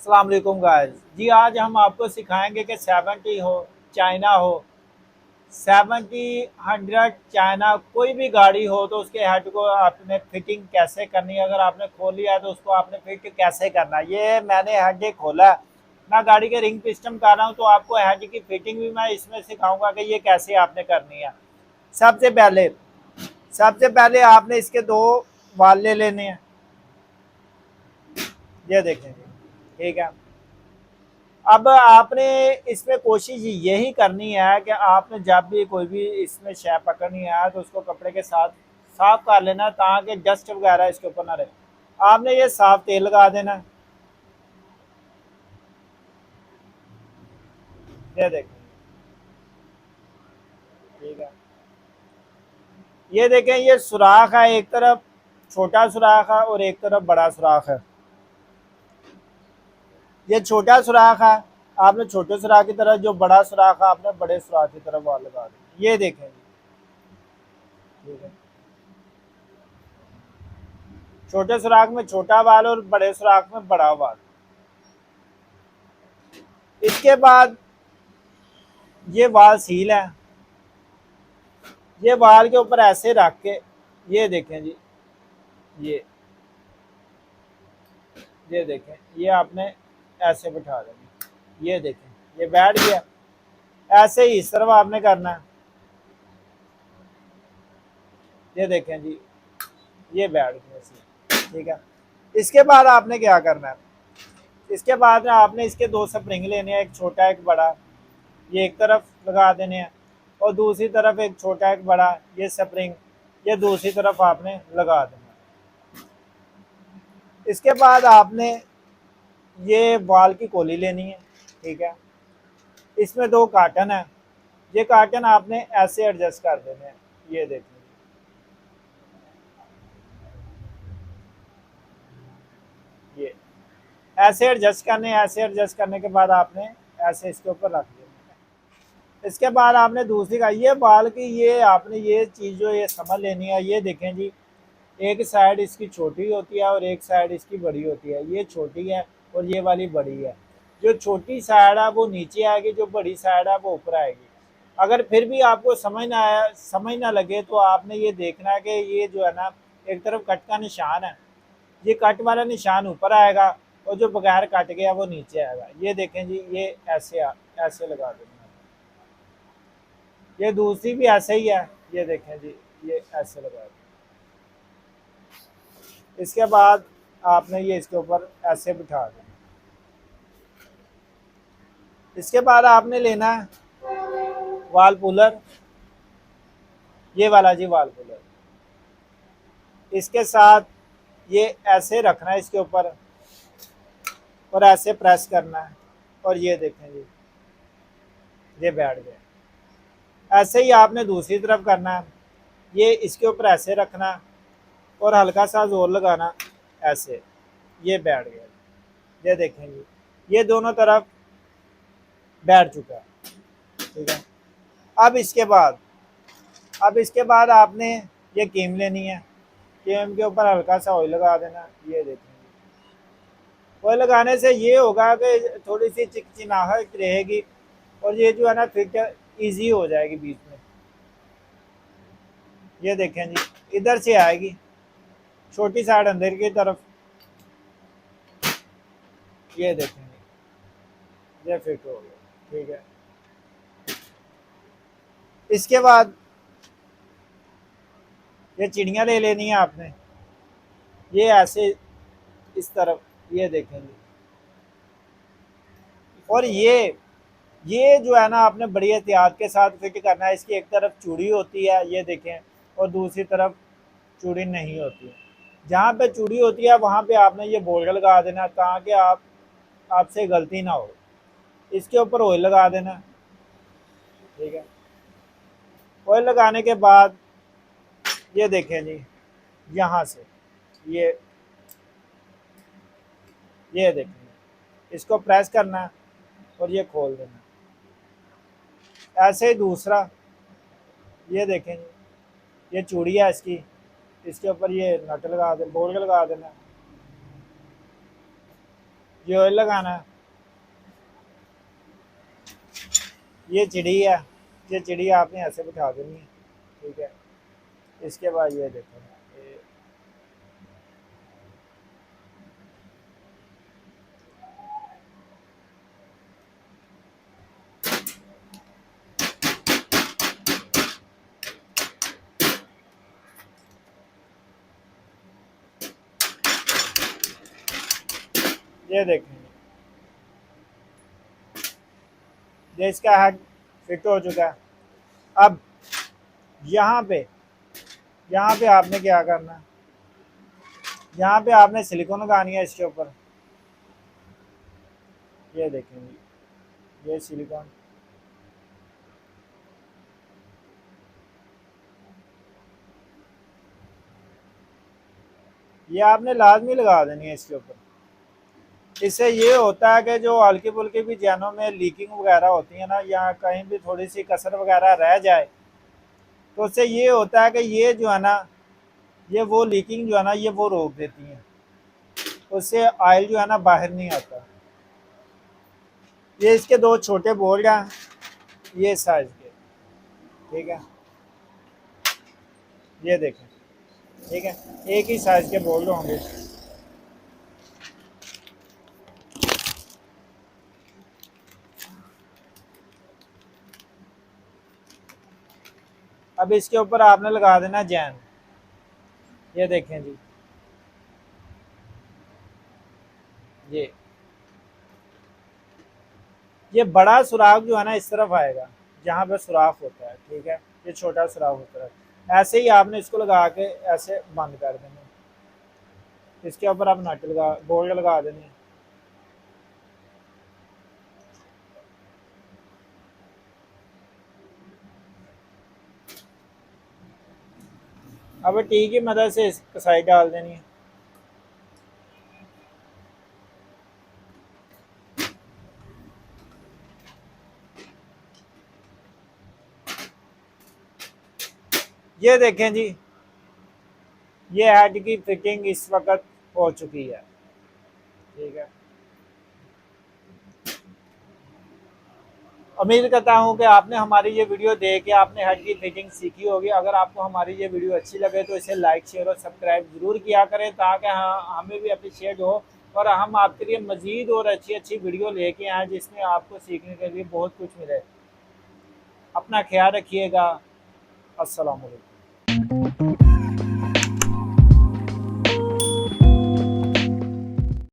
अस्सलाम वालेकुम गाइस जी। आज हम आपको सिखाएंगे कि 70 हो, चाइना हो, 70, 100, चाइना कोई भी गाड़ी हो तो उसके हेड को आपने फिटिंग कैसे करनी है। अगर आपने खोल लिया है तो उसको आपने फिट कैसे करना है। ये मैंने हेड खोला है, मैं गाड़ी के रिंग पिस्टन कर रहा हूँ, तो आपको हेड की फिटिंग भी मैं इसमें सिखाऊंगा कि ये कैसे आपने करनी है। सबसे पहले सबसे पहले आपने इसके दो वाल ले लेने हैं। ये देखें जी, ठीक है। अब आपने इसमें कोशिश यही करनी है कि आपने जब भी कोई भी इसमें शय पकड़नी है तो उसको कपड़े के साथ साफ कर लेना, ताकि डस्ट वगैरह इसके ऊपर ना रहे। आपने ये साफ तेल लगा देना। ये देखें, ठीक है। ये देखें, ये सुराख है, एक तरफ छोटा सुराख है और एक तरफ बड़ा सुराख है। ये छोटा सुराख है, आपने छोटे सुराख की तरफ, जो बड़ा सुराख है आपने बड़े सुराख की तरफ वाल लगा देना। ये देखें, ठीक है। छोटे सुराख में छोटा वाल और बड़े सुराख में बड़ा वाल। इसके बाद ये वाल सील है, ये वाल के ऊपर ऐसे रख के, ये देखें जी, ये ये देखें, ये आपने ऐसे बिठा देना। ये देखें, ये बैठ गया। ऐसे ही इस तरफ आपने करना है। ये देखें जी, ये बैठ गया ऐसे, ठीक है। इसके बाद आपने क्या करना है, इसके बाद में आपने इसके दो स्प्रिंग लेने हैं, एक छोटा एक बड़ा। ये एक तरफ लगा देने हैं और दूसरी तरफ एक छोटा एक बड़ा, ये स्प्रिंग ये दूसरी तरफ आपने लगा देना। इसके बाद आपने ये वाल की कोली लेनी है, ठीक है। इसमें दो कार्टन है, ये कार्टन आपने ऐसे एडजस्ट कर देने हैं। ये देखिए, ये ऐसे एडजस्ट करने, ऐसे एडजस्ट करने के बाद आपने ऐसे इसके ऊपर रख देना है। इसके बाद आपने दूसरी का ये बाल की, ये आपने ये चीज़ जो ये समझ लेनी है। ये देखें जी, एक साइड इसकी छोटी होती है और एक साइड इसकी बड़ी होती है। ये छोटी है और ये वाली बड़ी है। जो छोटी साइड है वो नीचे आएगी, जो बड़ी साइड है वो ऊपर आएगी। अगर फिर भी आपको समझ ना लगे तो आपने ये देखना है कि ये जो है ना, एक तरफ कट का निशान है, ये कट वाला निशान ऊपर आएगा और जो बगैर कट गया वो नीचे आएगा। ये देखें जी, ये ऐसे लगा देना। ये दूसरी भी ऐसे ही है। ये देखें जी, ये ऐसे लगा देना। इसके बाद आपने ये इसके ऊपर ऐसे बिठा देना। इसके बाद आपने लेना है वाल पुलर, ये वाला जी वाल पुलर। इसके साथ ये ऐसे रखना है इसके ऊपर और ऐसे प्रेस करना है और ये देखें जी, ये बैठ गया। ऐसे ही आपने दूसरी तरफ करना है। ये इसके ऊपर ऐसे रखना और हल्का सा जोर लगाना, ऐसे, ये बैठ गया। ये देखें जी, ये दोनों तरफ बैठ चुका है, ठीक है। अब इसके बाद आपने ये कीम लेनी है। कीम के ऊपर हल्का सा ऑयल लगा देना। ये देखेंगे, ऑयल लगाने से ये होगा कि थोड़ी सी चिकचिनाहट रहेगी और ये जो है ना फिट ईजी हो जाएगी बीच में। ये देखें जी, इधर से आएगी छोटी साइड अंदर की तरफ। ये देखेंगे, ये फिट हो गया, ठीक है। इसके बाद ये चिड़ियाँ ले लेनी है आपने, ये ऐसे इस तरफ, ये देखेंगे। और ये जो है ना आपने बड़ी एहतियात के साथ फिट करना है। इसकी एक तरफ चूड़ी होती है, ये देखें, और दूसरी तरफ चूड़ी नहीं होती है। जहाँ पे चूड़ी होती है वहाँ पे आपने ये बोल्ट लगा देना, ताकि आपसे गलती ना हो। इसके ऊपर ऑयल लगा देना, ठीक है। ऑयल लगाने के बाद ये देखें जी, यहाँ से ये ये देखें, इसको प्रेस करना और ये खोल देना। ऐसे ही दूसरा, ये देखें जी, ये चूड़ी है इसकी, इसके ऊपर ये नट लगा दे, बोल्ट लगा देना। ये ऑयल लगाना है। ये चिड़ी है, ये चिड़ी आपने ऐसे बिठा देनी है, ठीक है। इसके बाद ये देखो, ये देखें, ये इसका हेड फिट हो चुका है। अब यहाँ पे आपने क्या करना है, यहाँ पे आपने सिलिकॉन लगानी है इसके ऊपर। ये देखेंगे, ये सिलिकॉन, ये आपने लाजमी लगा देनी है इसके ऊपर। इससे ये होता है कि जो हल्की फुल्की भी जैनों में लीकिंग वगैरह होती है ना, या कहीं भी थोड़ी सी कसर वगैरह रह जाए, तो उससे ये होता है कि ये जो है ना, ये वो लीकिंग जो है ना, ये वो रोक देती है, उससे ऑयल जो है ना बाहर नहीं आता। ये इसके दो छोटे बोल्ट हैं, ये साइज के, ठीक है, ये देखें, ठीक है, एक ही साइज के बोल्ट होंगे। अब इसके ऊपर आपने लगा देना जैन, ये देखें जी, ये बड़ा सुराख जो है ना इस तरफ आएगा, जहाँ पे सुराख होता है, ठीक है, ये छोटा सुराख होता है। ऐसे ही आपने इसको लगा के ऐसे बंद कर देना, इसके ऊपर आप नट लगा, बोल्ट लगा देने। अब टी की मदद से इस कसाई डाल देनी है। ये देखें जी, ये हेड की फिटिंग इस वक्त हो चुकी है, ठीक है। उम्मीद करता हूँ कि आपने हमारी ये वीडियो देख के आपने हेड की फिटिंग सीखी होगी। अगर आपको हमारी ये वीडियो अच्छी लगे तो इसे लाइक, शेयर और सब्सक्राइब जरूर किया करें, ताकि हमें भी अप्रिशिएट हो और हम आपके लिए मज़ीद और अच्छी अच्छी वीडियो लेके आएँ, जिसमें आपको सीखने के लिए बहुत कुछ मिले। अपना ख्याल रखिएगा। अस्सलाम वालेकुम।